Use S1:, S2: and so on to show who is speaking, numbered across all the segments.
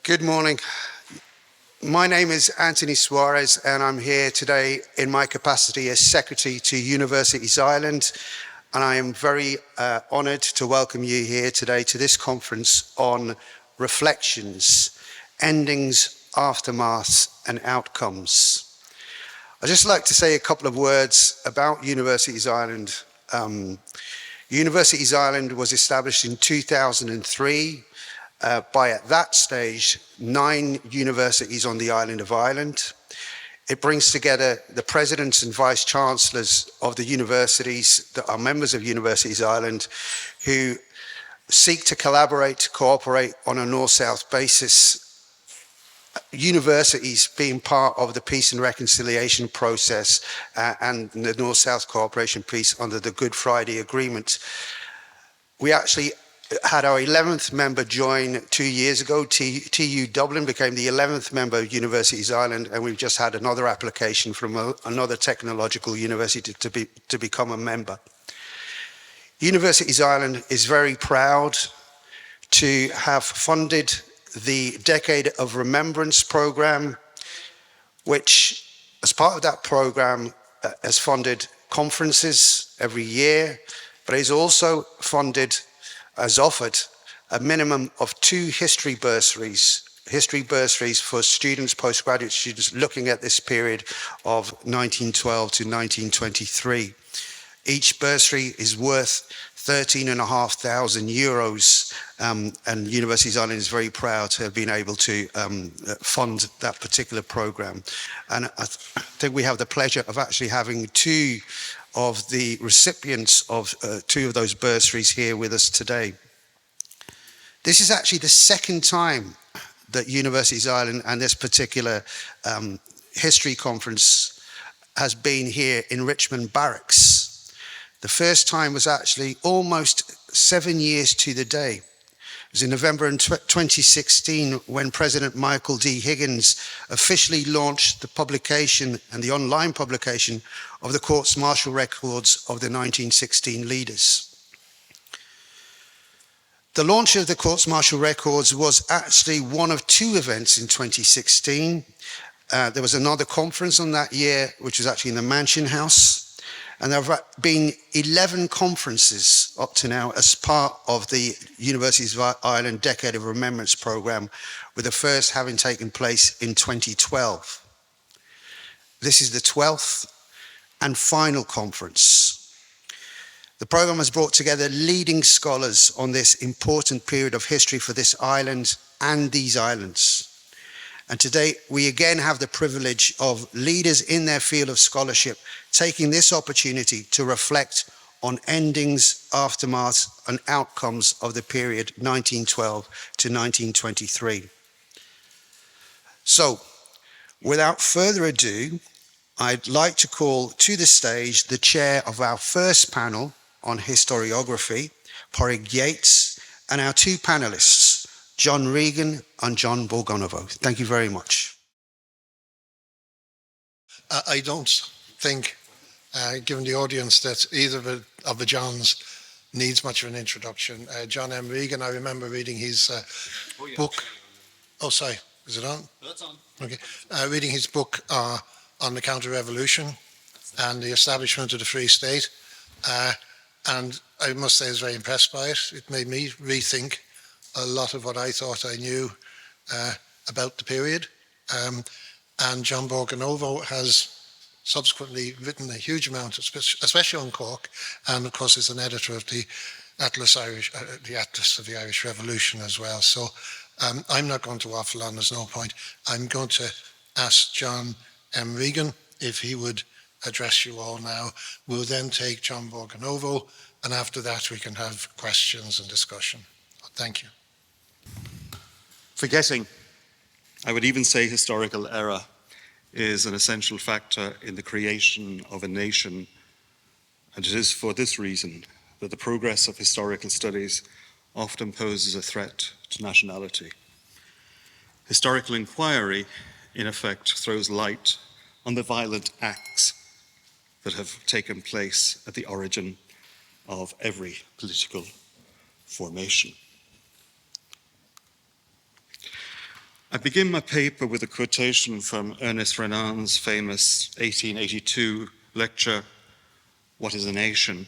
S1: Good morning. My name is Anthony Suarez, and I'm here today in my capacity as Secretary to Universities Ireland, and I am very honoured to welcome you here today to this conference on reflections, endings, aftermaths and outcomes. I'd just like to say a couple of words about Universities Ireland. Universities Ireland was established in 2003 by, at that stage, 9 universities on the island of Ireland. It brings together the presidents and vice chancellors of the universities that are members of Universities Ireland, who seek to collaborate, cooperate on a north-south basis. Universities being part of the peace and reconciliation process and the north-south cooperation piece under the Good Friday Agreement. We actually had our 11th member join 2 years ago. TU Dublin became the 11th member of Universities Ireland, and we've just had another application from another technological university to become a member. Universities Ireland is very proud to have funded the Decade of Remembrance programme, which, as part of that programme, has funded conferences every year, but has also offered a minimum of 2 history bursaries for students, postgraduate students, looking at this period of 1912 to 1923. Each bursary is worth €13,500, and Universities Ireland is very proud to have been able to fund that particular programme. And I think we have the pleasure of actually having 2 of the recipients of 2 of those bursaries here with us today. This is actually the second time that Universities Ireland and this particular history conference has been here in Richmond Barracks. The first time was actually almost 7 years to the day. It was in November 2016 when President Michael D. Higgins officially launched the publication and the online publication of the courts-martial records of the 1916 leaders. The launch of the courts-martial records was actually one of 2 events in 2016. There was another conference on that year, which was actually in the Mansion House. And there have been 11 conferences up to now as part of the Universities of Ireland Decade of Remembrance programme, with the first having taken place in 2012. This is the 12th and final conference. The programme has brought together leading scholars on this important period of history for this island and these islands. And today, we again have the privilege of leaders in their field of scholarship taking this opportunity to reflect on endings, aftermaths, and outcomes of the period 1912 to 1923. So, without further ado, I'd like to call to the stage the chair of our first panel on historiography, Porrig Yates, and our 2 panelists, John Regan and John Borgonovo. Thank you very much.
S2: I don't think, given the audience, that either of the Johns needs much of an introduction. John M. Regan, I remember reading his book. Oh, sorry, is it on?
S3: That's on.
S2: Okay, reading his book on the counter-revolution and the establishment of the Free State. And I must say I was very impressed by it. It made me rethink a lot of what I thought I knew about the period. And John Borgonovo has subsequently written a huge amount, especially on Cork, and of course is an editor of the Atlas of the Irish Revolution as well. So I'm not going to waffle on, there's no point. I'm going to ask John M. Regan if he would address you all now. We'll then take John Borgonovo, and after that we can have questions and discussion. Thank you.
S3: Forgetting, I would even say historical error, is an essential factor in the creation of a nation, and it is for this reason that the progress of historical studies often poses a threat to nationality. Historical inquiry, in effect, throws light on the violent acts that have taken place at the origin of every political formation. I begin my paper with a quotation from Ernest Renan's famous 1882 lecture, What is a Nation?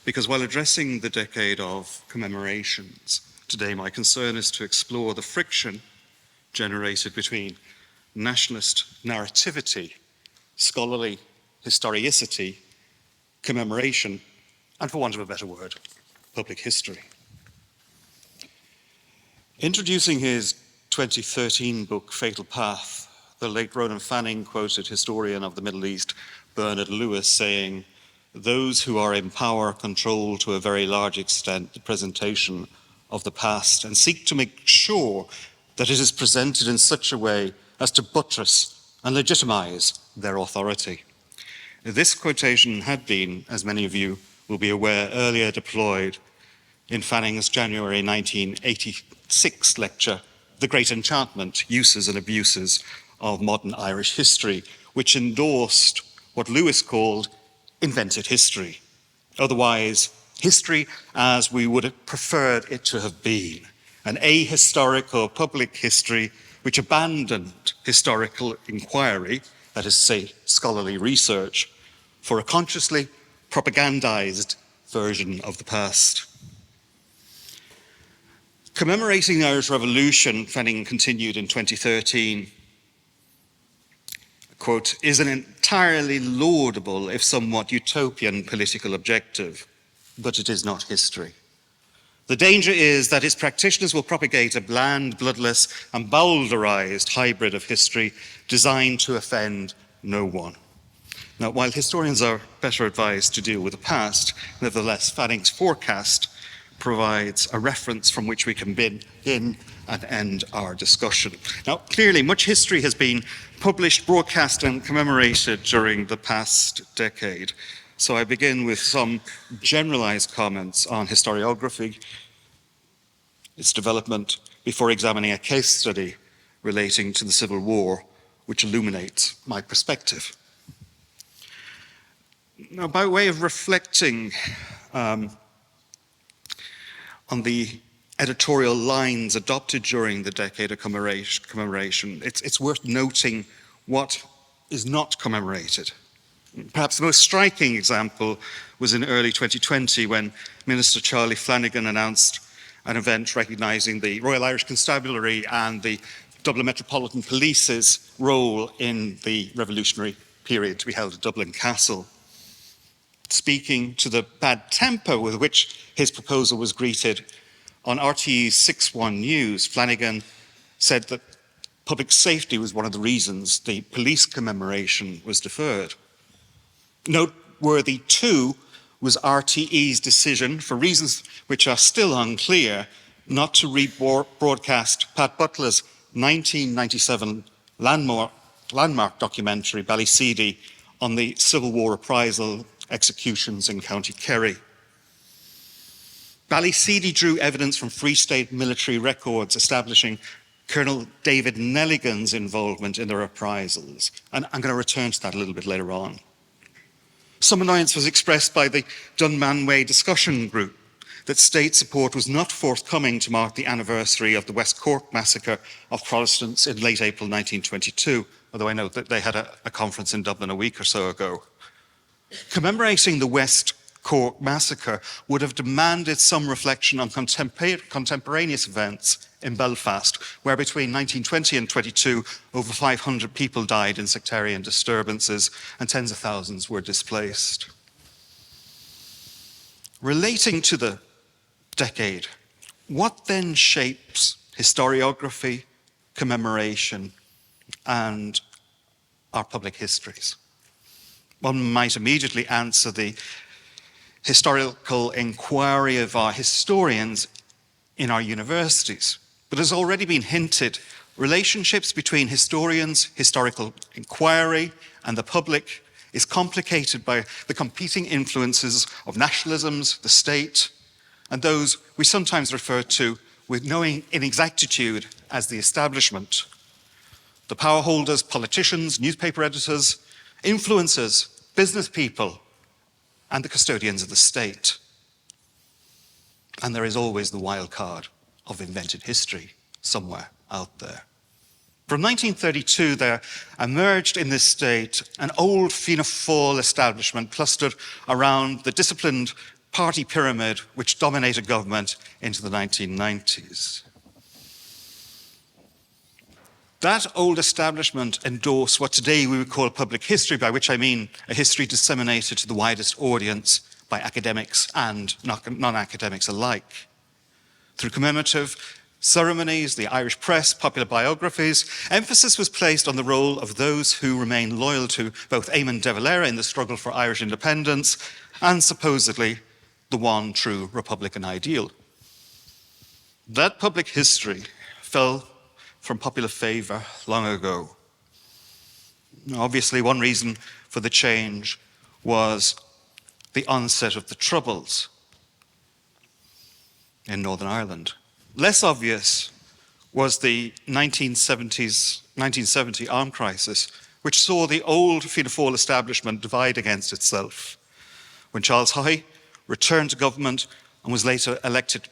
S3: Because while addressing the decade of commemorations, today my concern is to explore the friction generated between nationalist narrativity, scholarly historicity, commemoration, and for want of a better word, public history. Introducing his 2013 book, Fatal Path, the late Ronan Fanning quoted historian of the Middle East, Bernard Lewis, saying, "Those who are in power control to a very large extent the presentation of the past and seek to make sure that it is presented in such a way as to buttress and legitimize their authority." This quotation had been, as many of you will be aware, earlier deployed in Fanning's January 1986 lecture, The Great Enchantment, Uses and Abuses of Modern Irish History, which endorsed what Lewis called invented history, otherwise history as we would have preferred it to have been, an ahistorical public history which abandoned historical inquiry, that is, say, scholarly research, for a consciously propagandized version of the past. Commemorating the Irish Revolution, Fanning continued in 2013, quote, "is an entirely laudable, if somewhat utopian political objective, but it is not history. The danger is that its practitioners will propagate a bland, bloodless, and bowdlerized hybrid of history designed to offend no one." Now, while historians are better advised to deal with the past, nevertheless, Fanning's forecast provides a reference from which we can begin and end our discussion. Now, clearly, much history has been published, broadcast, and commemorated during the past decade. So I begin with some generalized comments on historiography, its development, before examining a case study relating to the Civil War, which illuminates my perspective. Now, by way of reflecting on the editorial lines adopted during the decade of commemoration, it's worth noting what is not commemorated. Perhaps the most striking example was in early 2020 when Minister Charlie Flanagan announced an event recognising the Royal Irish Constabulary and the Dublin Metropolitan Police's role in the revolutionary period to be held at Dublin Castle. Speaking to the bad temper with which his proposal was greeted on RTE's 6-1 News, Flanagan said that public safety was one of the reasons the police commemoration was deferred. Noteworthy too was RTE's decision, for reasons which are still unclear, not to rebroadcast Pat Butler's 1997 landmark documentary, Ballyseedy, on the Civil War reprisal executions in County Kerry. Ballyseedy drew evidence from Free State military records establishing Colonel David Nelligan's involvement in the reprisals, and I'm going to return to that a little bit later on. Some annoyance was expressed by the Dunmanway discussion group that state support was not forthcoming to mark the anniversary of the West Cork massacre of Protestants in late April 1922, although I know that they had a conference in Dublin a week or so ago. Commemorating the West Cork massacre would have demanded some reflection on contemporaneous events in Belfast, where between 1920 and 22, over 500 people died in sectarian disturbances and tens of thousands were displaced. Relating to the decade, what then shapes historiography, commemoration, and our public histories? One might immediately answer the historical inquiry of our historians in our universities. But as already been hinted, relationships between historians, historical inquiry, and the public is complicated by the competing influences of nationalisms, the state, and those we sometimes refer to with no inexactitude as the establishment. The power holders, politicians, newspaper editors, influencers, business people, and the custodians of the state. And there is always the wild card of invented history somewhere out there. From 1932, there emerged in this state an old Fianna Fáil establishment clustered around the disciplined party pyramid which dominated government into the 1990s. That old establishment endorsed what today we would call public history, by which I mean a history disseminated to the widest audience by academics and non-academics alike. Through commemorative ceremonies, the Irish press, popular biographies, emphasis was placed on the role of those who remained loyal to both Eamon de Valera in the struggle for Irish independence and supposedly the one true Republican ideal. That public history fell from popular favour long ago. Obviously, one reason for the change was the onset of the Troubles in Northern Ireland. Less obvious was the 1970 armed crisis, which saw the old Fianna Fáil establishment divide against itself. When Charles Haughey returned to government and was later elected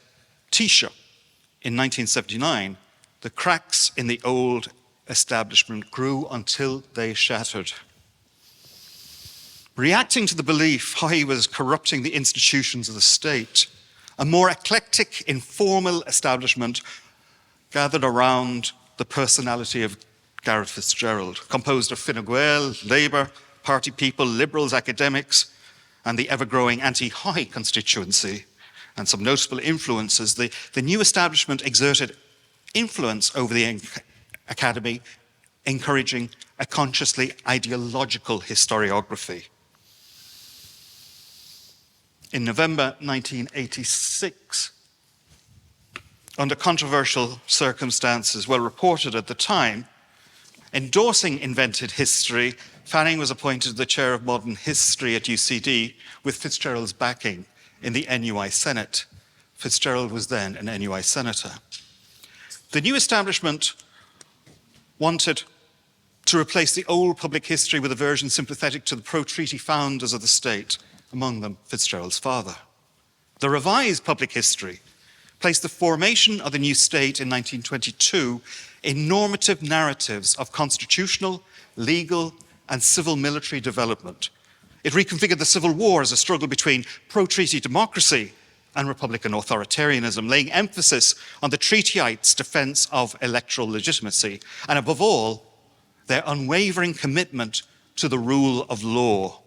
S3: Taoiseach in 1979, the cracks in the old establishment grew until they shattered. Reacting to the belief Haughey was corrupting the institutions of the state, a more eclectic, informal establishment gathered around the personality of Gareth Fitzgerald, composed of Fine Gael, Labour, party people, liberals, academics, and the ever-growing anti-Haughey constituency, and some notable influences. The new establishment exerted influence over the academy, encouraging a consciously ideological historiography. In November 1986, under controversial circumstances well reported at the time, endorsing invented history, Fanning was appointed the chair of modern history at UCD with Fitzgerald's backing in the NUI Senate. Fitzgerald was then an NUI senator. The new establishment wanted to replace the old public history with a version sympathetic to the pro-treaty founders of the state, among them Fitzgerald's father. The revised public history placed the formation of the new state in 1922 in normative narratives of constitutional, legal, and civil military development. It reconfigured the Civil War as a struggle between pro-treaty democracy and Republican authoritarianism, laying emphasis on the treatyites' defense of electoral legitimacy, and above all, their unwavering commitment to the rule of law,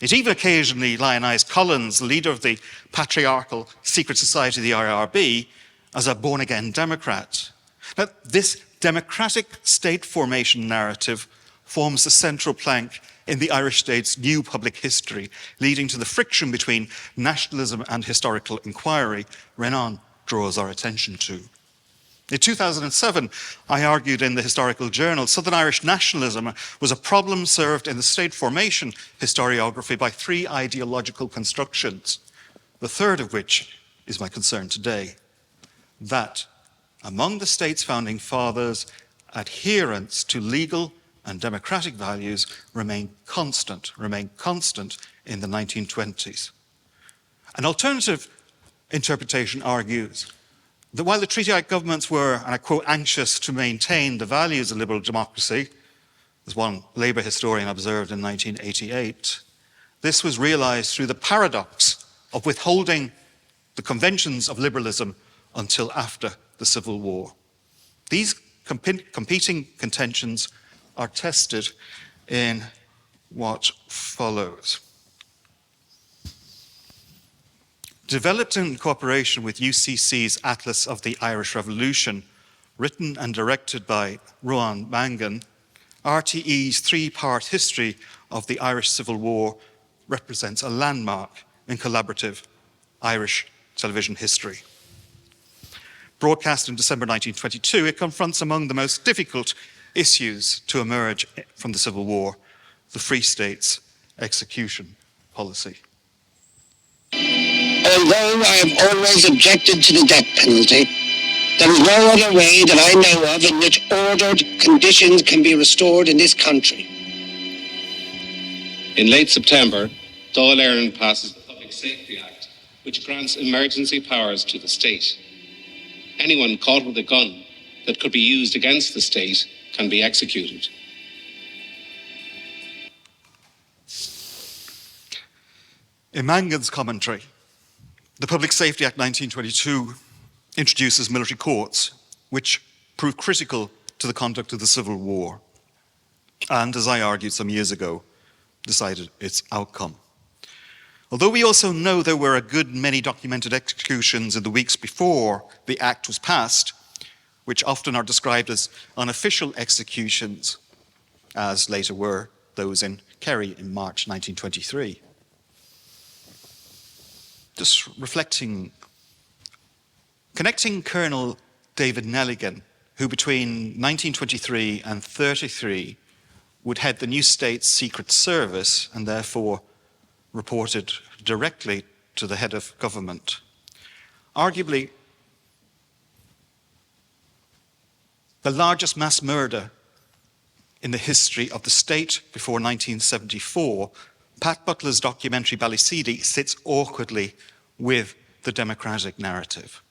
S3: It even occasionally lionized Collins, leader of the patriarchal secret society, the IRB, as a born-again Democrat. Now, this democratic state formation narrative forms the central plank in the Irish state's new public history, leading to the friction between nationalism and historical inquiry Renan draws our attention to. In 2007, I argued in the Historical Journal, Southern Irish nationalism was a problem served in the state formation historiography by three ideological constructions, the third of which is my concern today. That among the state's founding fathers, adherence to legal and democratic values remained constant in the 1920s. An alternative interpretation argues that while the treaty-like governments were, and I quote, anxious to maintain the values of liberal democracy, as one Labour historian observed in 1988, this was realised through the paradox of withholding the conventions of liberalism until after the Civil War. These competing contentions are tested in what follows. Developed in cooperation with UCC's Atlas of the Irish Revolution, written and directed by Rowan Mangan, RTE's three-part history of the Irish Civil War represents a landmark in collaborative Irish television history. Broadcast in December 1922, it confronts among the most difficult issues to emerge from the Civil War, the Free State's execution policy.
S4: Although I have always objected to the death penalty, there is no other way that I know of in which ordered conditions can be restored in this country.
S5: In late September, Dáil Éireann passes the Public Safety Act, which grants emergency powers to the state. anyone caught with a gun that could be used against the state can be executed.
S3: In Mangan's commentary, the Public Safety Act 1922 introduces military courts, which proved critical to the conduct of the Civil War, and, as I argued some years ago, decided its outcome. Although we also know there were a good many documented executions in the weeks before the Act was passed, which often are described as unofficial executions, as later were those in Kerry in March 1923. Just reflecting, connecting Colonel David Nelligan, who between 1923 and 33 would head the new state's secret service and therefore reported directly to the head of government. Arguably, the largest mass murder in the history of the state before 1974, Pat Butler's documentary Ballyseedy sits awkwardly with the democratic narrative.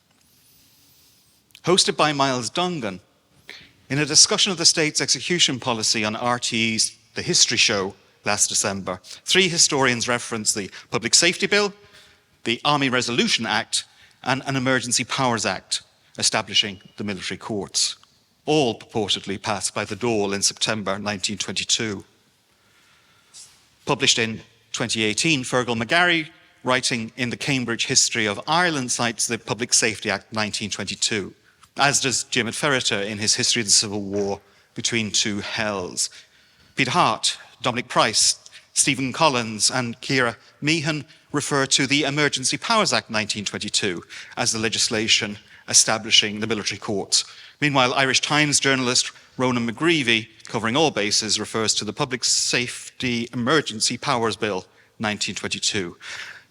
S3: Hosted by Miles Dungan, in a discussion of the state's execution policy on RTE's The History Show last December, three historians referenced the Public Safety Bill, the Army Resolution Act, and an Emergency Powers Act establishing the military courts, all purportedly passed by the Dáil in September 1922. Published in 2018, Fergal McGarry, writing in the Cambridge History of Ireland, cites the Public Safety Act 1922, as does Jim Ferreter in his History of the Civil War Between Two Hells. Peter Hart, Dominic Price, Stephen Collins, and Ciara Meehan refer to the Emergency Powers Act 1922 as the legislation establishing the military courts. Meanwhile, Irish Times journalist Ronan McGreevy, covering all bases, refers to the Public Safety Emergency Powers Bill 1922.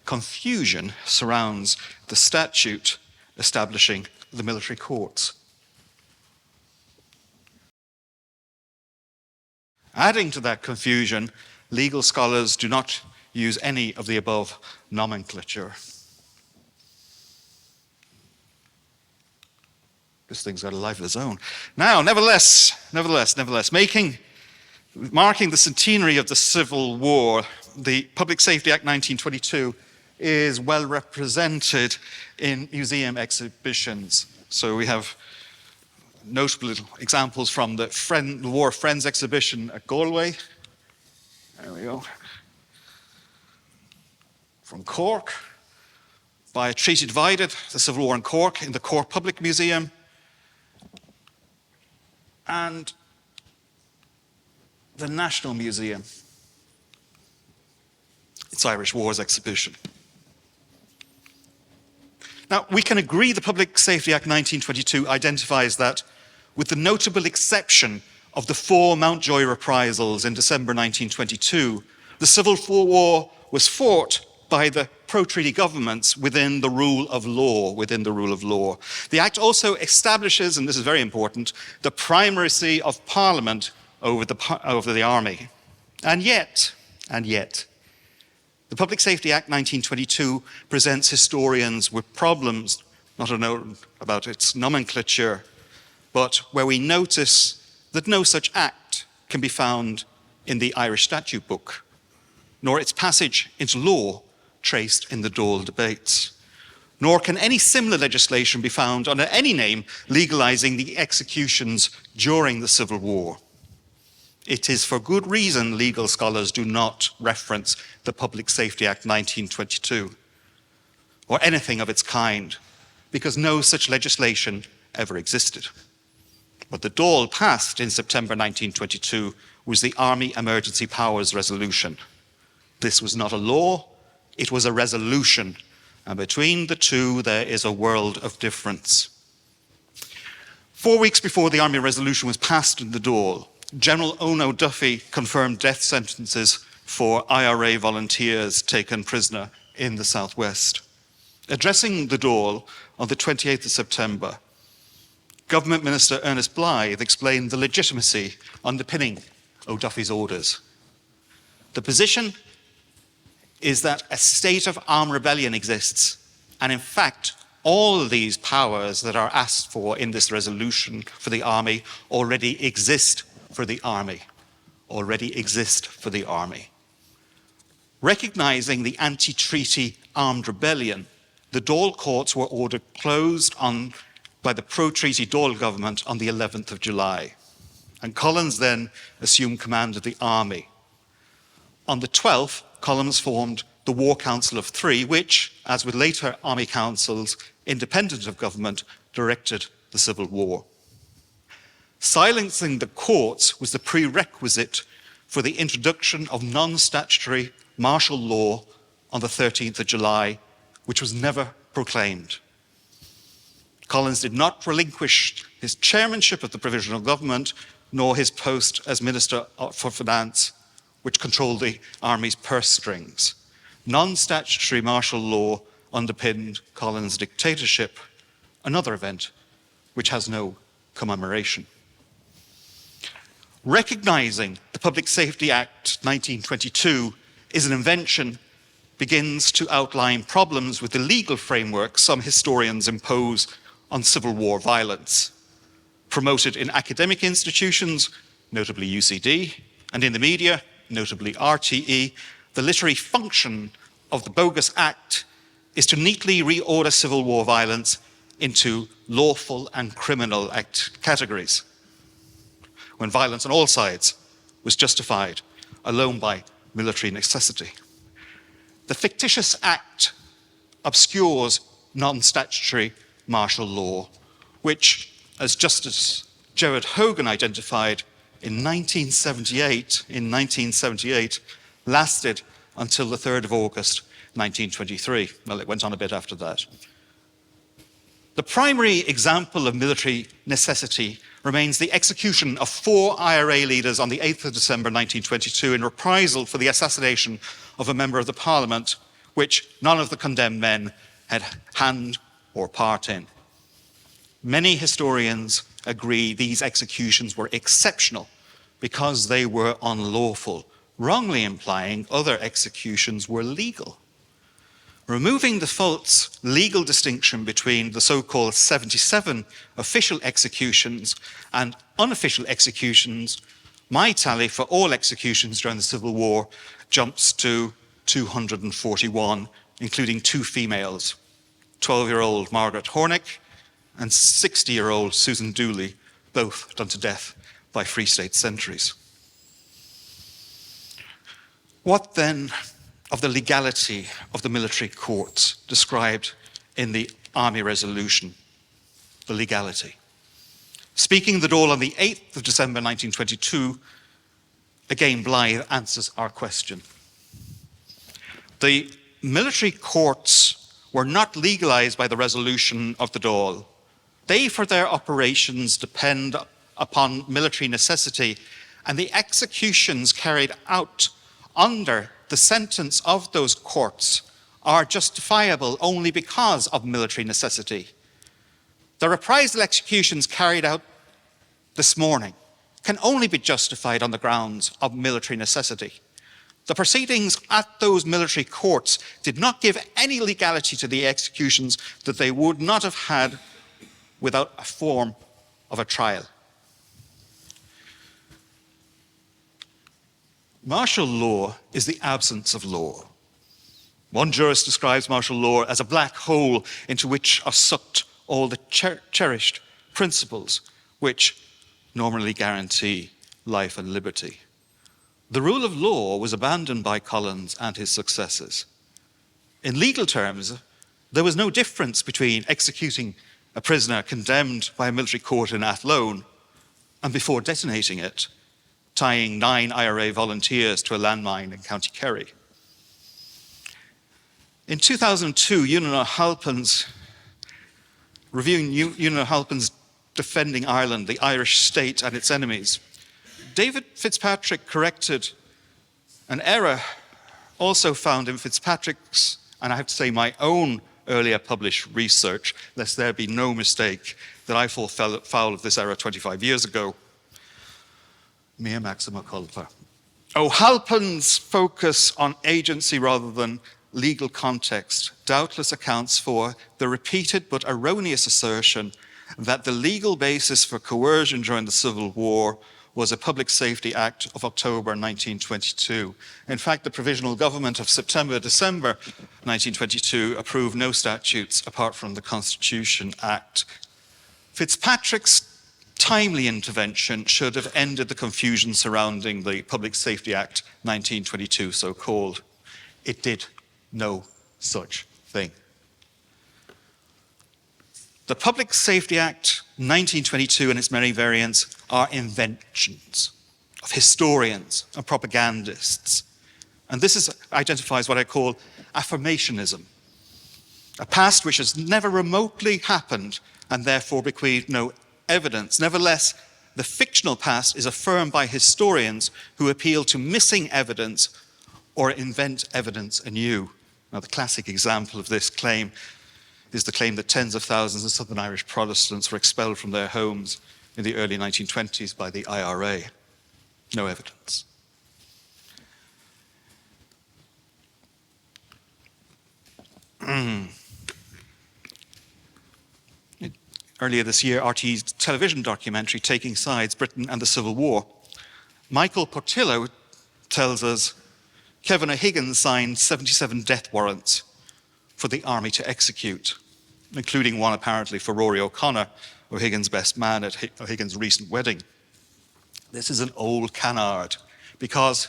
S3: Confusion surrounds the statute establishing the military courts. Adding to that confusion, legal scholars do not use any of the above nomenclature. This thing's got a life of its own. Now, nevertheless, marking the centenary of the Civil War, the Public Safety Act 1922 is well represented in museum exhibitions. So we have notable examples from the War Friends exhibition at Galway. There we go. From Cork, by a treaty divided, the Civil War in Cork, in the Cork Public Museum. And the National Museum, its Irish Wars exhibition. Now, we can agree the Public Safety Act 1922 identifies that, with the notable exception of the 4 Mountjoy reprisals in December 1922, the Civil War was fought by the pro-treaty governments within the rule of law, The Act also establishes, and this is very important, the primacy of Parliament over the army. And yet, the Public Safety Act 1922 presents historians with problems, not only about its nomenclature, but where we notice that no such act can be found in the Irish Statute Book, nor its passage into law traced in the Dáil debates, nor can any similar legislation be found under any name legalizing the executions during the Civil War. It is for good reason legal scholars do not reference the Public Safety Act 1922 or anything of its kind, because no such legislation ever existed. What the Dáil passed in September 1922 was the Army Emergency Powers Resolution. This was not a law, it was a resolution, and between the two there is a world of difference. 4 weeks before the Army Resolution was passed in the Dáil, General Ono Duffy confirmed death sentences for IRA volunteers taken prisoner in the southwest. Addressing the Dáil on the 28th of September, Government Minister Ernest Blythe explained the legitimacy underpinning O'Duffy's orders. The position is that a state of armed rebellion exists, and in fact, all these powers that are asked for in this resolution for the army already exist for the army, Recognizing the anti-treaty armed rebellion, the Dáil courts were ordered closed by the pro-treaty Dáil government on the 11th of July. And Collins then assumed command of the army. On the 12th, Collins formed the War Council of Three, which, as with later army councils, independent of government, directed the civil war. Silencing the courts was the prerequisite for the introduction of non-statutory martial law on the 13th of July, which was never proclaimed. Collins did not relinquish his chairmanship of the provisional government, nor his post as Minister for Finance, which controlled the army's purse strings. Non-statutory martial law underpinned Collins' dictatorship, another event which has no commemoration. Recognizing the Public Safety Act 1922 is an invention begins to outline problems with the legal framework some historians impose on civil war violence. Promoted in academic institutions, notably UCD, and in the media, notably RTE, the literary function of the bogus act is to neatly reorder civil war violence into lawful and criminal categories, when violence on all sides was justified alone by military necessity. The fictitious act obscures non-statutory martial law, which, as Justice Gerard Hogan identified in 1978, lasted until the 3rd of August 1923. Well, it went on a bit after that. The primary example of military necessity remains the execution of 4 IRA leaders on the 8th of December 1922 in reprisal for the assassination of a member of the Parliament, which none of the condemned men had hand or part in. Many historians agree these executions were exceptional because they were unlawful, wrongly implying other executions were legal. Removing the false legal distinction between the so-called 77 official executions and unofficial executions, my tally for all executions during the Civil War jumps to 241, including 2 females, 12-year-old Margaret Hornick and 60-year-old Susan Dooley, both done to death by Free State sentries. What then of the legality of the military courts described in the Army resolution? The legality. Speaking the Dáil on the 8th of December 1922, again Blythe answers our question. The military courts were not legalized by the resolution of the Dáil. They, for their operations, depend upon military necessity, and the executions carried out under the sentence of those courts are justifiable only because of military necessity. The reprisal executions carried out this morning can only be justified on the grounds of military necessity. The proceedings at those military courts did not give any legality to the executions that they would not have had without a form of a trial. Martial law is the absence of law. One jurist describes martial law as a black hole into which are sucked all the cherished principles which normally guarantee life and liberty. The rule of law was abandoned by Collins and his successors. In legal terms, there was no difference between executing a prisoner condemned by a military court in Athlone and, before detonating it, tying 9 IRA volunteers to a landmine in County Kerry. In 2002, reviewing Una Halpin's Defending Ireland, the Irish State and its Enemies, David Fitzpatrick corrected an error also found in Fitzpatrick's, and I have to say my own earlier published research, lest there be no mistake that I fall foul of this error 25 years ago. Mea maxima culpa. O'Halpin's focus on agency rather than legal context doubtless accounts for the repeated but erroneous assertion that the legal basis for coercion during the Civil War was a Public Safety Act of October 1922. In fact, the Provisional Government of September-December 1922 approved no statutes apart from the Constitution Act. Fitzpatrick's timely intervention should have ended the confusion surrounding the Public Safety Act 1922, so-called. It did no such thing. The Public Safety Act 1922 and its many variants are inventions of historians and propagandists. And this identifies what I call affirmationism, a past which has never remotely happened and therefore bequeathed no evidence. Nevertheless, the fictional past is affirmed by historians who appeal to missing evidence or invent evidence anew. Now, the classic example of this claim is the claim that tens of thousands of Southern Irish Protestants were expelled from their homes in the early 1920s by the IRA. No evidence. Earlier this year, RT's television documentary, Taking Sides, Britain and the Civil War, Michael Portillo tells us Kevin O'Higgins signed 77 death warrants for the army to execute, including one apparently for Rory O'Connor, O'Higgins' best man at O'Higgins' recent wedding. This is an old canard because,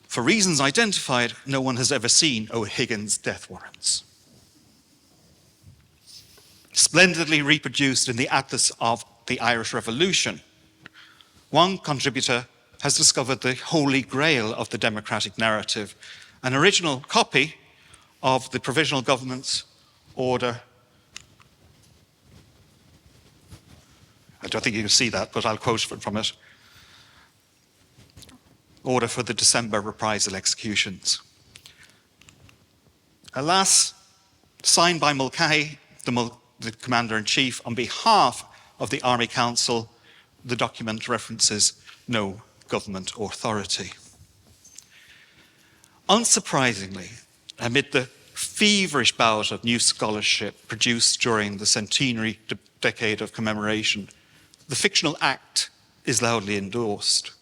S3: for reasons identified, no one has ever seen O'Higgins' death warrants. Splendidly reproduced in the Atlas of the Irish Revolution, one contributor has discovered the holy grail of the democratic narrative, an original copy of the Provisional Government's order. I don't think you can see that, but I'll quote from it. Order for the December reprisal executions. Alas, signed by Mulcahy, the Commander-in-Chief, on behalf of the Army Council, the document references no government authority. Unsurprisingly, amid the feverish bout of new scholarship produced during the centenary decade of commemoration, the fictional act is loudly endorsed.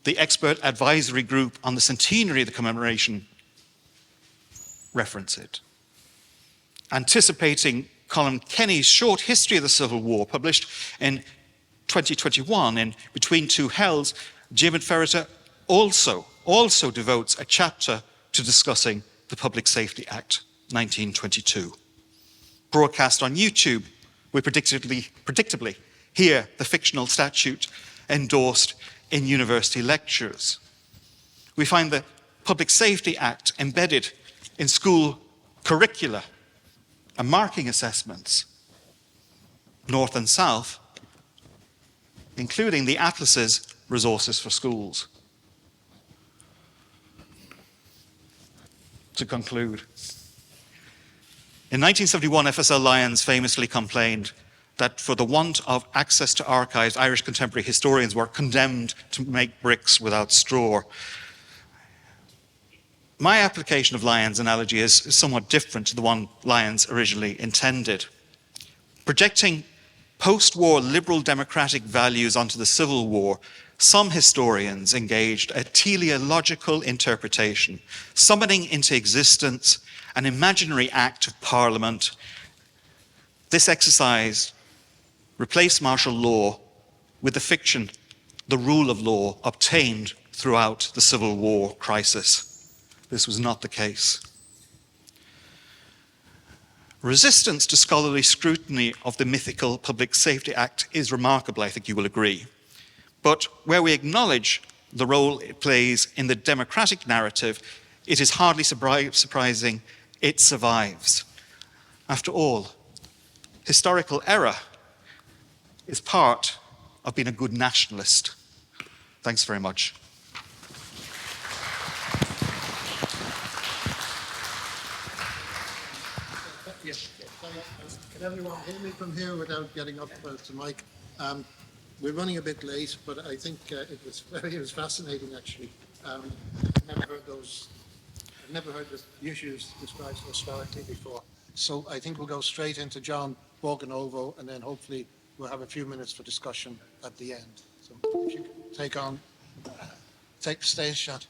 S3: The expert advisory group on the centenary of the commemoration reference it. Anticipating Colin Kenny's short history of the Civil War, published in 2021 in Between Two Hells, Jim Ferreter also devotes a chapter to discussing the Public Safety Act 1922. Broadcast on YouTube, we predictably hear the fictional statute endorsed in university lectures. We find the Public Safety Act embedded in school curricula and marking assessments, north and south, including the Atlas's resources for schools. To conclude, in 1971, FSL Lyons famously complained that for the want of access to archives, Irish contemporary historians were condemned to make bricks without straw. My application of Lyons' analogy is somewhat different to the one Lyons originally intended. Projecting post-war liberal democratic values onto the Civil War, some historians engaged a teleological interpretation, summoning into existence an imaginary act of Parliament. This exercise replaced martial law with the fiction, the rule of law, obtained throughout the Civil War crisis. This was not the case. Resistance to scholarly scrutiny of the mythical Public Safety Act is remarkable, I think you will agree. But where we acknowledge the role it plays in the democratic narrative, it is hardly surprising it survives. After all, historical error is part of being a good nationalist. Thanks very much.
S2: Yes. Can everyone hear me from here without getting up to the mic? we're running a bit late, but I think it was fascinating actually. I've never heard the issues described so starkly before. So I think we'll go straight into John Borganovo, and then hopefully we'll have a few minutes for discussion at the end. So if you can take the stage, John.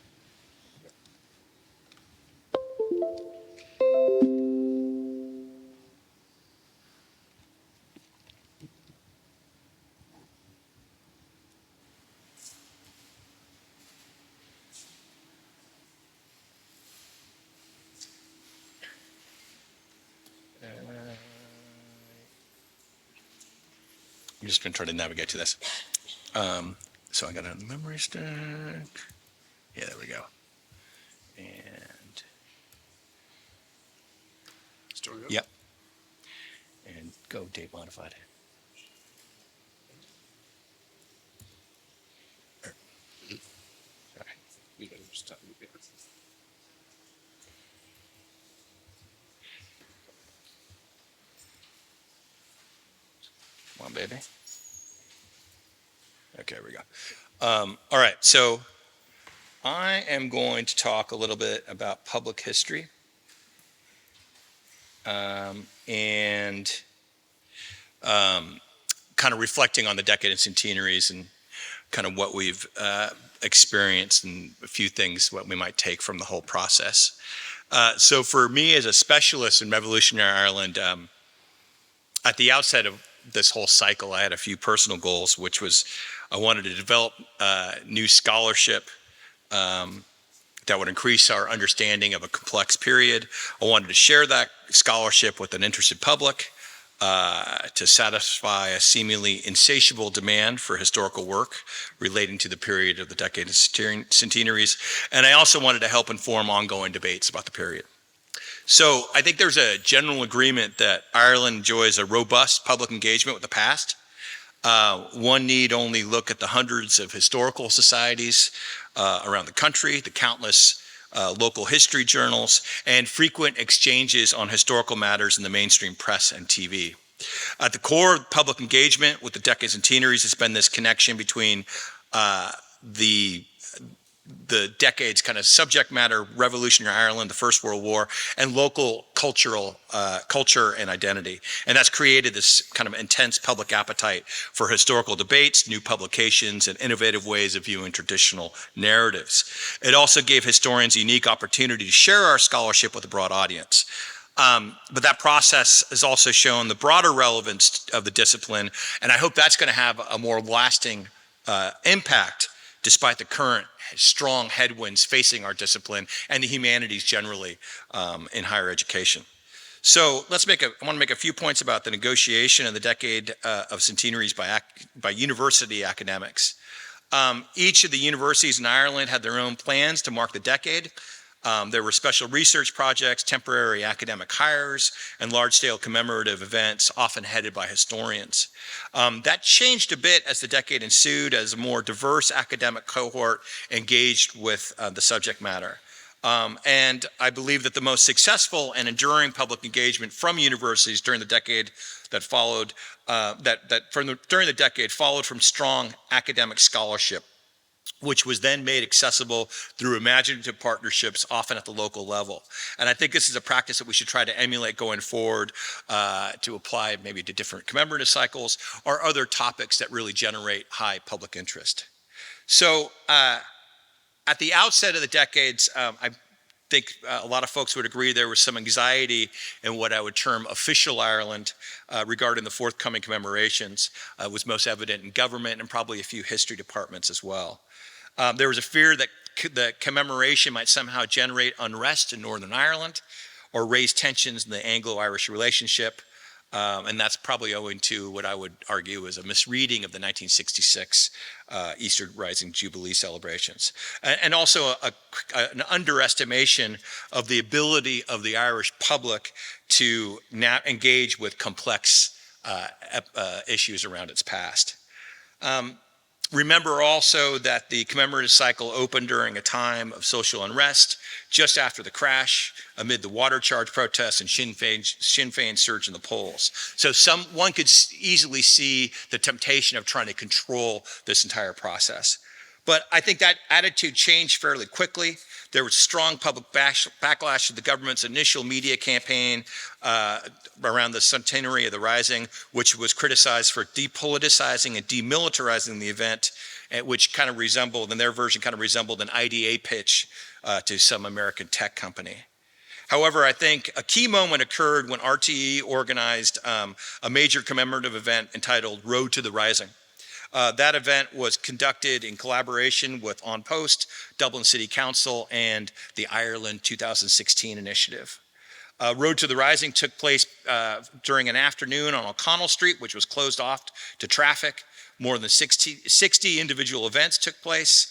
S6: I'm just going to try to navigate to this. So I got it on the memory stick. Yeah, there we go. And yep. And go date modified. Sorry. Come on, baby. Okay, here we go. All right, so I am going to talk a little bit about public history and kind of reflecting on the decade and centenaries and kind of what we've experienced and a few things what we might take from the whole process. So for me as a specialist in Revolutionary Ireland, at the outset of this whole cycle, I had a few personal goals, which was I wanted to develop new scholarship that would increase our understanding of a complex period. I wanted to share that scholarship with an interested public to satisfy a seemingly insatiable demand for historical work relating to the period of the decade and centenaries. And I also wanted to help inform ongoing debates about the period. So I think there's a general agreement that Ireland enjoys a robust public engagement with the past. One need only look at the hundreds of historical societies around the country, the countless local history journals, and frequent exchanges on historical matters in the mainstream press and TV. At the core of public engagement with the decades and centenaries has been this connection between the decades kind of subject matter, Revolutionary Ireland, the First World War, and local culture and identity. And that's created this kind of intense public appetite for historical debates, new publications, and innovative ways of viewing traditional narratives. It also gave historians a unique opportunity to share our scholarship with a broad audience. But that process has also shown the broader relevance of the discipline, and I hope that's going to have a more lasting impact despite the current strong headwinds facing our discipline and the humanities generally in higher education. So I want to make a few points about the negotiation of the decade of centenaries by university academics. Each of the universities in Ireland had their own plans to mark the decade. There were special research projects, temporary academic hires, and large-scale commemorative events, often headed by historians. That changed a bit as the decade ensued, as a more diverse academic cohort engaged with the subject matter. And I believe that the most successful and enduring public engagement from universities during the decade that followed, during the decade followed from strong academic scholarship, which was then made accessible through imaginative partnerships, often at the local level. And I think this is a practice that we should try to emulate going forward to apply maybe to different commemorative cycles or other topics that really generate high public interest. So at the outset of the decades, I think a lot of folks would agree there was some anxiety in what I would term official Ireland regarding the forthcoming commemorations. It was most evident in government and probably a few history departments as well. There was a fear that the commemoration might somehow generate unrest in Northern Ireland or raise tensions in the Anglo-Irish relationship. And that's probably owing to what I would argue is a misreading of the 1966 Easter Rising Jubilee celebrations. And also an underestimation of the ability of the Irish public to engage with complex issues around its past. Remember also that the commemorative cycle opened during a time of social unrest, just after the crash, amid the water charge protests and Sinn Féin's surge in the polls. So one could easily see the temptation of trying to control this entire process. But I think that attitude changed fairly quickly. There was strong public backlash to the government's initial media campaign around the centenary of the Rising, which was criticized for depoliticizing and demilitarizing the event, which kind of resembled, in their version, kind of resembled an IDA pitch to some American tech company. However, I think a key moment occurred when RTE organized a major commemorative event entitled Road to the Rising. That event was conducted in collaboration with On Post, Dublin City Council, and the Ireland 2016 initiative. Road to the Rising took place during an afternoon on O'Connell Street, which was closed off to traffic. More than 60 individual events took place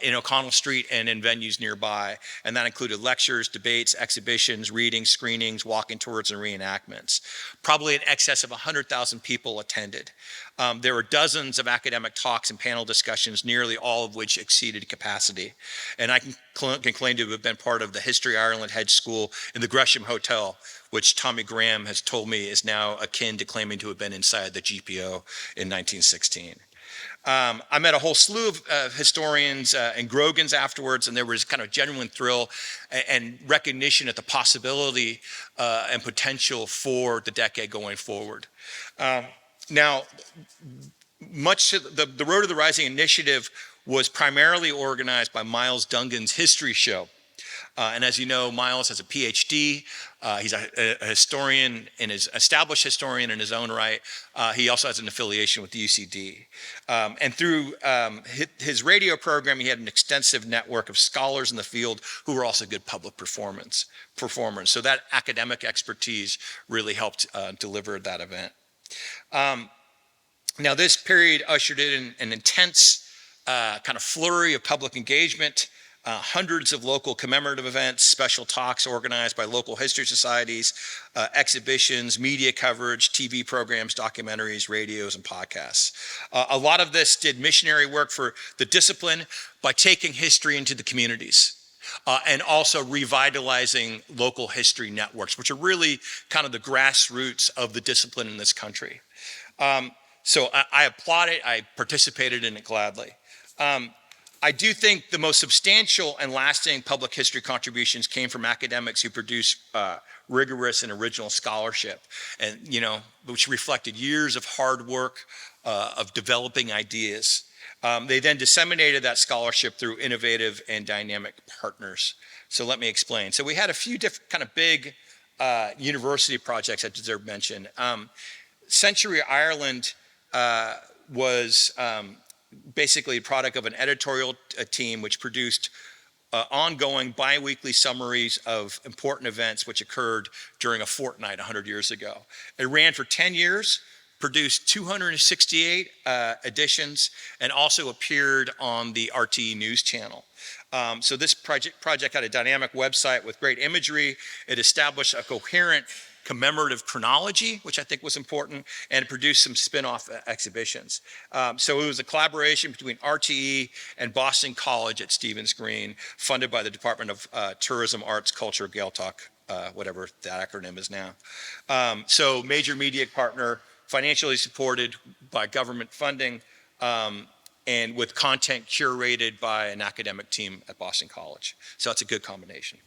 S6: in O'Connell Street and in venues nearby. And that included lectures, debates, exhibitions, readings, screenings, walking tours, and reenactments. Probably in excess of 100,000 people attended. There were dozens of academic talks and panel discussions, nearly all of which exceeded capacity. And I can claim to have been part of the History Ireland Hedge School in the Gresham Hotel, which Tommy Graham has told me is now akin to claiming to have been inside the GPO in 1916. I met a whole slew of historians and Grogans afterwards, and there was kind of genuine thrill and recognition at the possibility and potential for the decade going forward. Now, the Road to the Rising initiative was primarily organized by Miles Dungan's History Show. And as you know, Miles has a PhD. He's a historian, and is established historian in his own right. He also has an affiliation with the UCD. And through his radio program, he had an extensive network of scholars in the field who were also good public performers. So that academic expertise really helped deliver that event. Now, this period ushered in an intense kind of flurry of public engagement. Hundreds of local commemorative events, special talks organized by local history societies, exhibitions, media coverage, TV programs, documentaries, radios, and podcasts. A lot of this did missionary work for the discipline by taking history into the communities. And also revitalizing local history networks, which are really kind of the grassroots of the discipline in this country. So I applaud it. I participated in it gladly. I do think the most substantial and lasting public history contributions came from academics who produced rigorous and original scholarship, and which reflected years of hard work of developing ideas. They then disseminated that scholarship through innovative and dynamic partners. So let me explain. So we had a few different kind of big university projects that deserve mention. Century Ireland was basically a product of an editorial team which produced ongoing bi-weekly summaries of important events which occurred during a fortnight 100 years ago. It ran for 10 years, produced 268 editions, and also appeared on the RTE News channel. So this project had a dynamic website with great imagery. It established a coherent commemorative chronology, which I think was important, and it produced some spin-off exhibitions. So it was a collaboration between RTE and Boston College at Stevens Green, funded by the Department of Tourism, Arts, Culture, Gaeltacht, whatever that acronym is now. So major media partner, financially supported by government funding, and with content curated by an academic team at Boston College. So that's a good combination.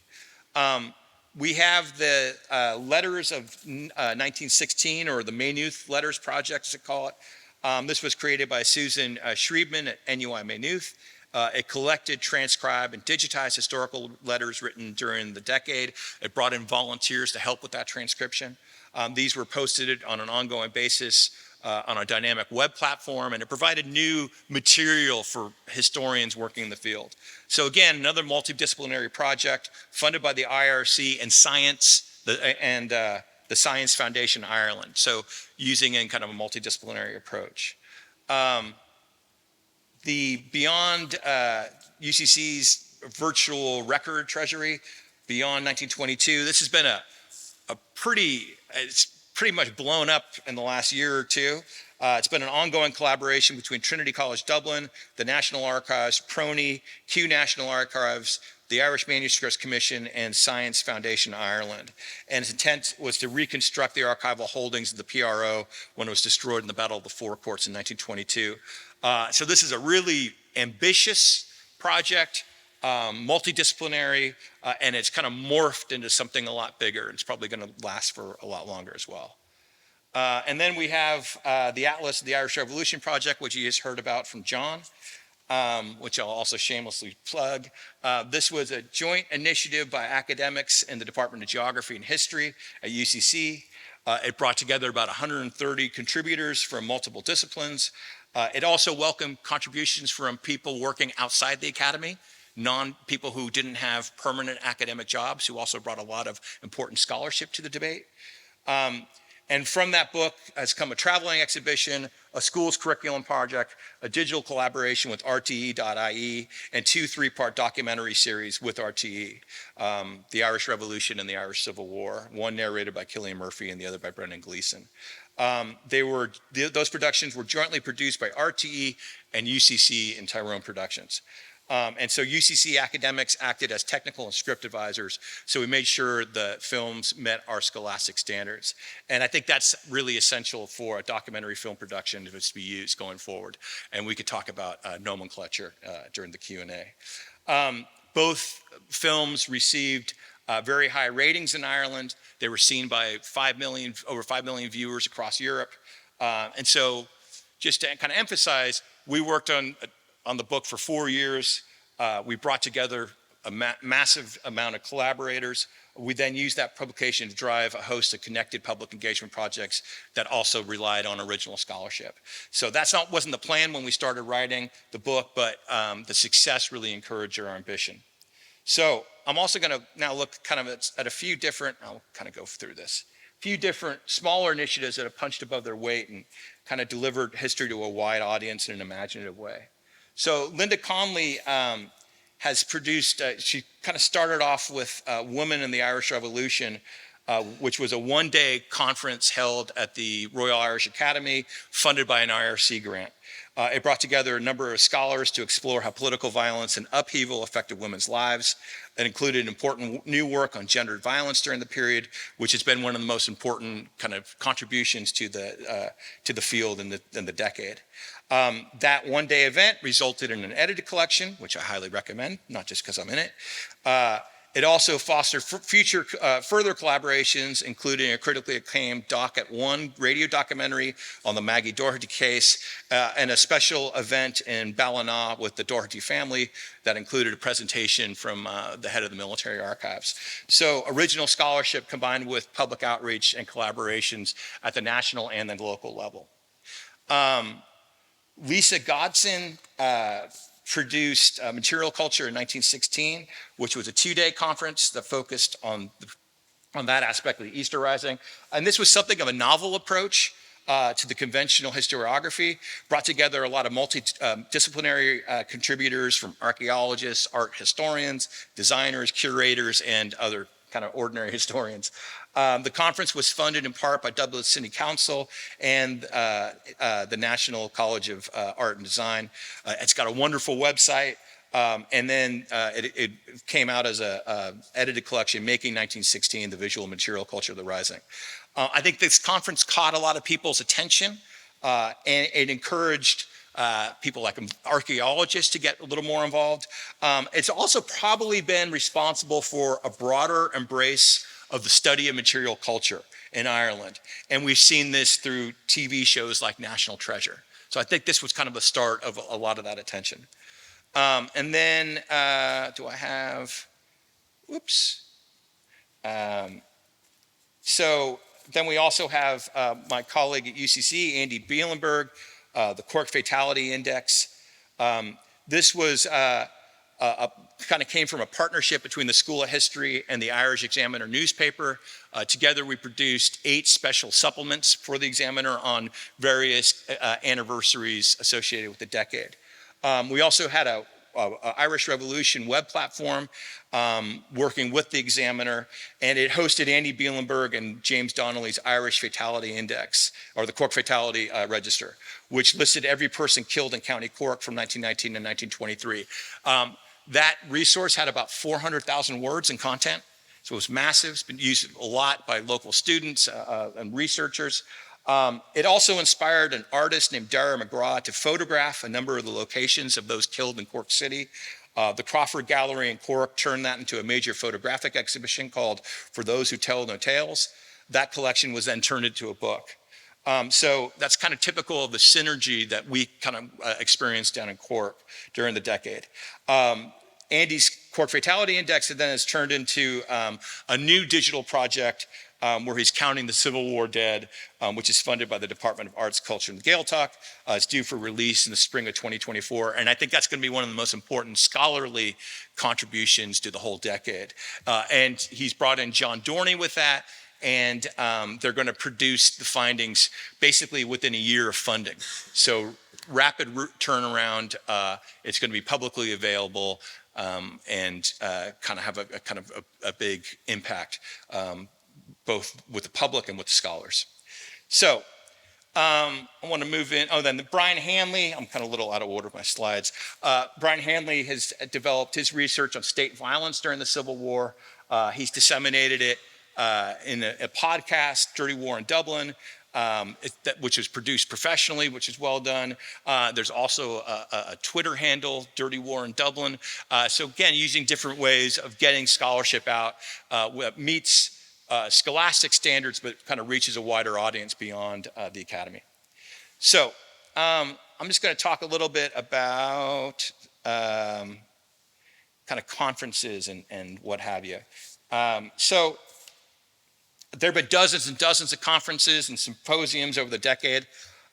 S6: We have the Letters of 1916, or the Maynooth Letters Project, as they call it. This was created by Susan Schriebman at NUI Maynooth. It collected, transcribed, and digitized historical letters written during the decade. It brought in volunteers to help with that transcription. These were posted on an ongoing basis on a dynamic web platform, and it provided new material for historians working in the field. So again, another multidisciplinary project funded by the IRC and the Science Foundation Ireland. So using in kind of a multidisciplinary approach. The Beyond UCC's virtual record treasury, Beyond 1922, this has been it's pretty much blown up in the last year or two. It's been an ongoing collaboration between Trinity College Dublin, the National Archives, PRONI, Kew National Archives, the Irish Manuscripts Commission, and Science Foundation Ireland. And its intent was to reconstruct the archival holdings of the PRO when it was destroyed in the Battle of the Four Courts in 1922. So this is a really ambitious project, multidisciplinary, and it's kind of morphed into something a lot bigger. It's probably going to last for a lot longer as well. And then we have the Atlas of the Irish Revolution Project, which you just heard about from John, which I'll also shamelessly plug. This was a joint initiative by academics in the Department of Geography and History at UCC. It brought together about 130 contributors from multiple disciplines. It also welcomed contributions from people working outside the academy, people who didn't have permanent academic jobs, who also brought a lot of important scholarship to the debate. And from that book has come a traveling exhibition, a school's curriculum project, a digital collaboration with RTE.ie, and 2 3-part documentary series with RTE, The Irish Revolution and the Irish Civil War, one narrated by Cillian Murphy and the other by Brendan Gleeson. Those productions were jointly produced by RTE and UCC and Tyrone Productions. And so UCC academics acted as technical and script advisors, so we made sure the films met our scholastic standards. And I think that's really essential for a documentary film production if it's to be used going forward. And we could talk about nomenclature during the Q&A. Both films received very high ratings in Ireland. They were seen by over 5 million viewers across Europe. And so just to kind of emphasize, we worked on the book for 4 years. We brought together a massive amount of collaborators. We then used that publication to drive a host of connected public engagement projects that also relied on original scholarship. So wasn't the plan when we started writing the book, but the success really encouraged our ambition. So I'm also going to now look kind of at a few different, I'll kind of go through this, few different smaller initiatives that have punched above their weight and kind of delivered history to a wide audience in an imaginative way. So Linda Conley has produced, she kind of started off with Women in the Irish Revolution, which was a one-day conference held at the Royal Irish Academy, funded by an IRC grant. It brought together a number of scholars to explore how political violence and upheaval affected women's lives. It included important new work on gendered violence during the period, which has been one of the most important kind of contributions to the field in the decade. That one-day event resulted in an edited collection, which I highly recommend, not just because I'm in it. It also fostered future further collaborations, including a critically acclaimed Doc at One radio documentary on the Maggie Doherty case, and a special event in Ballina with the Doherty family that included a presentation from the head of the military archives. So original scholarship combined with public outreach and collaborations at the national and the local level. Lisa Godson produced Material Culture in 1916, which was a 2-day conference that focused on that aspect of the Easter Rising. And this was something of a novel approach to the conventional historiography, brought together a lot of multidisciplinary contributors from archaeologists, art historians, designers, curators, and other kind of ordinary historians. The conference was funded in part by Dublin City Council and the National College of Art and Design. It's got a wonderful website, and then it came out as a edited collection, Making 1916, The Visual Material Culture of the Rising. I think this conference caught a lot of people's attention, and it encouraged people like archaeologists to get a little more involved. It's also probably been responsible for a broader embrace of the study of material culture in Ireland. And we've seen this through TV shows like National Treasure. So I think this was kind of the start of a lot of that attention. And then do I have, whoops. So then we also have my colleague at UCC, Andy Bielenberg, the Cork Fatality Index. This was kind of came from a partnership between the School of History and the Irish Examiner newspaper. Together we produced 8 special supplements for the Examiner on various anniversaries associated with the decade. We also had a Irish Revolution web platform, working with the Examiner, and it hosted Andy Bielenberg and James Donnelly's Irish Fatality Index, or the Cork Fatality Register, which listed every person killed in County Cork from 1919 to 1923. That resource had about 400,000 words in content, so it was massive. It's been used a lot by local students and researchers. It also inspired an artist named Dara McGraw to photograph a number of the locations of those killed in Cork City. The Crawford Gallery in Cork turned that into a major photographic exhibition called For Those Who Tell No Tales. That collection was then turned into a book. So that's kind of typical of the synergy that we kind of experienced down in Cork during the decade. Andy's Cork Fatality Index then has turned into a new digital project where he's counting the Civil War dead, which is funded by the Department of Arts, Culture, and Gaeltacht. It's due for release in the spring of 2024. And I think that's going to be one of the most important scholarly contributions to the whole decade. And he's brought in John Dorney with that. And they're going to produce the findings basically within a year of funding. So rapid turnaround. It's going to be publicly available and kind of have a big impact, both with the public and with the scholars. So I want to move in. Oh, then Brian Hanley. I'm kind of a little out of order with my slides. Brian Hanley has developed his research on state violence during the Civil War. He's disseminated it in a podcast, Dirty War in Dublin, which is produced professionally, which is well done. There's also a Twitter handle, Dirty War in Dublin. So again, using different ways of getting scholarship out, meets scholastic standards, but kind of reaches a wider audience beyond the academy. So I'm just going to talk a little bit about kind of conferences and what have you. So there have been dozens and dozens of conferences and symposiums over the decade.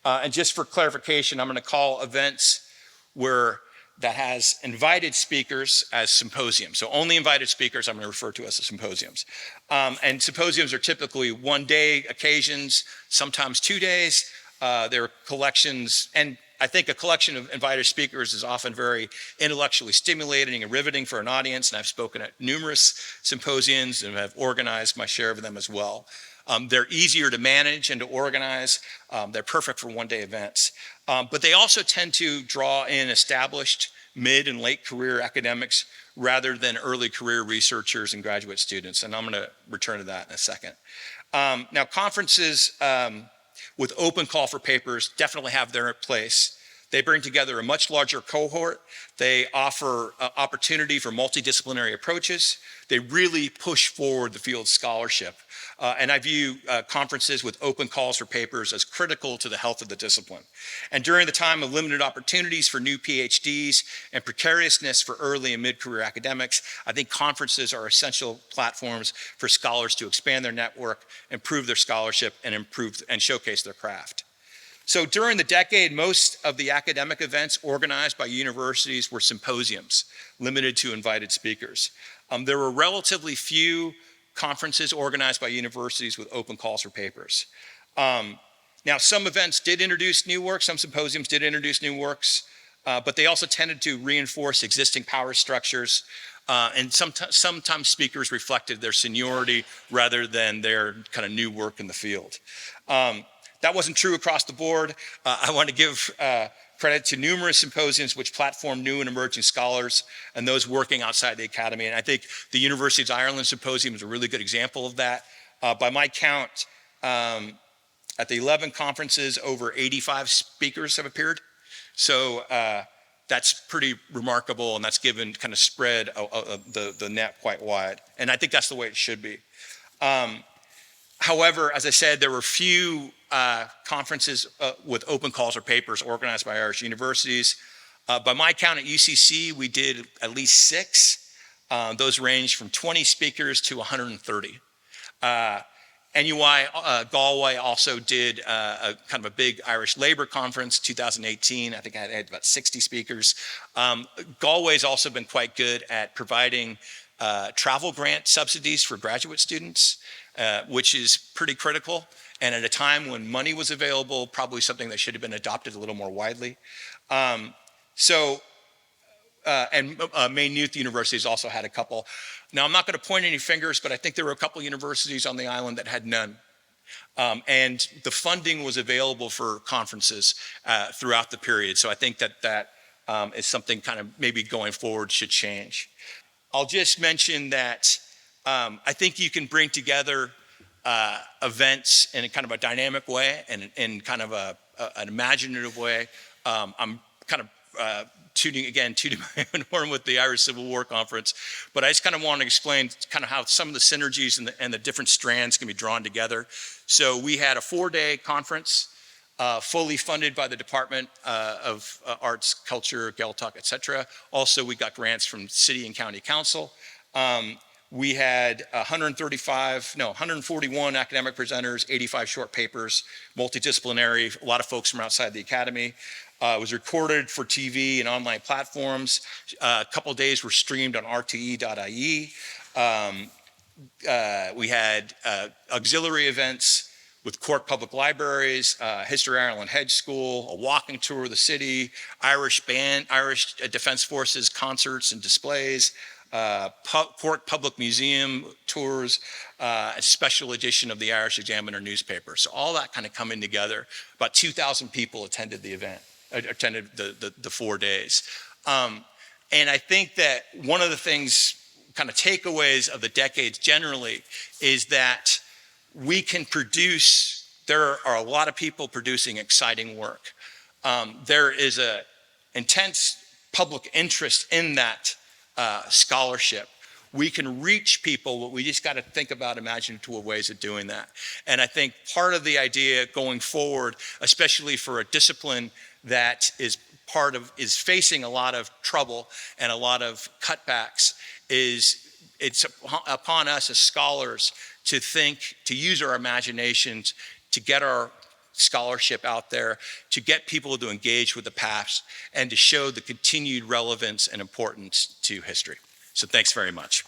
S6: And just for clarification, I'm going to call events that has invited speakers as symposiums. So only invited speakers I'm going to refer to as the symposiums. And symposiums are typically one-day occasions, sometimes 2 days. They're collections, and I think a collection of invited speakers is often very intellectually stimulating and riveting for an audience, and I've spoken at numerous symposiums and have organized my share of them as well. They're easier to manage and to organize. They're perfect for one-day events. But they also tend to draw in established mid and late career academics rather than early career researchers and graduate students, and I'm going to return to that in a second. Now, conferences with open call for papers definitely have their place. They bring together a much larger cohort. They offer opportunity for multidisciplinary approaches. They really push forward the field scholarship. And I view conferences with open calls for papers as critical to the health of the discipline. And during the time of limited opportunities for new PhDs and precariousness for early and mid-career academics, I think conferences are essential platforms for scholars to expand their network, improve their scholarship, and showcase their craft. So during the decade, most of the academic events organized by universities were symposiums, limited to invited speakers. There were relatively few conferences organized by universities with open calls for papers. Now, some events did introduce new works, some symposiums did introduce new works, but they also tended to reinforce existing power structures, and sometimes speakers reflected their seniority rather than their kind of new work in the field. That wasn't true across the board. I want to give credit to numerous symposiums which platform new and emerging scholars and those working outside the academy. And I think the University of Ireland Symposium is a really good example of that. By my count, at the 11 conferences, over 85 speakers have appeared. So that's pretty remarkable, and that's given kind of spread the net quite wide. And I think that's the way it should be. However, as I said, there were few conferences with open calls or papers organized by Irish universities. By my count at UCC, we did at least 6. Those ranged from 20 speakers to 130. NUI Galway also did a kind of a big Irish labor conference, 2018. I think I had about 60 speakers. Galway's also been quite good at providing travel grant subsidies for graduate students, which is pretty critical. And at a time when money was available, probably something that should have been adopted a little more widely. So Maine Youth University has also had a couple. Now, I'm not going to point any fingers, but I think there were a couple universities on the island that had none. And the funding was available for conferences throughout the period. So I think that is something kind of maybe going forward should change. I'll just mention that I think you can bring together events in a kind of a dynamic way and in kind of an imaginative way. I'm kind of tooting my own horn with the Irish Civil War Conference, but I just kind of want to explain kind of how some of the synergies and the different strands can be drawn together. So we had a 4-day conference, fully funded by the Department of Arts, Culture, Gaeltacht, et cetera. Also, we got grants from City and County Council. We had 141 academic presenters, 85 short papers, multidisciplinary, a lot of folks from outside the academy. It was recorded for TV and online platforms. A couple of days were streamed on rte.ie. We had auxiliary events with Cork Public Libraries, History Ireland Hedge School, a walking tour of the city, Irish Defense Forces concerts and displays, Cork Public Museum tours, a special edition of the Irish Examiner newspaper. So all that kind of coming together. About 2,000 people attended the event, attended the 4 days. And I think that one of the things, kind of takeaways of the decades generally, is that we can produce, there are a lot of people producing exciting work. There is an intense public interest in that scholarship. We can reach people, but we just got to think about imaginative ways of doing that. And I think part of the idea going forward, especially for a discipline that is facing a lot of trouble and a lot of cutbacks, is it's upon us as scholars to think, to use our imaginations, to get our scholarship out there, to get people to engage with the past, and to show the continued relevance and importance to history. So thanks very much.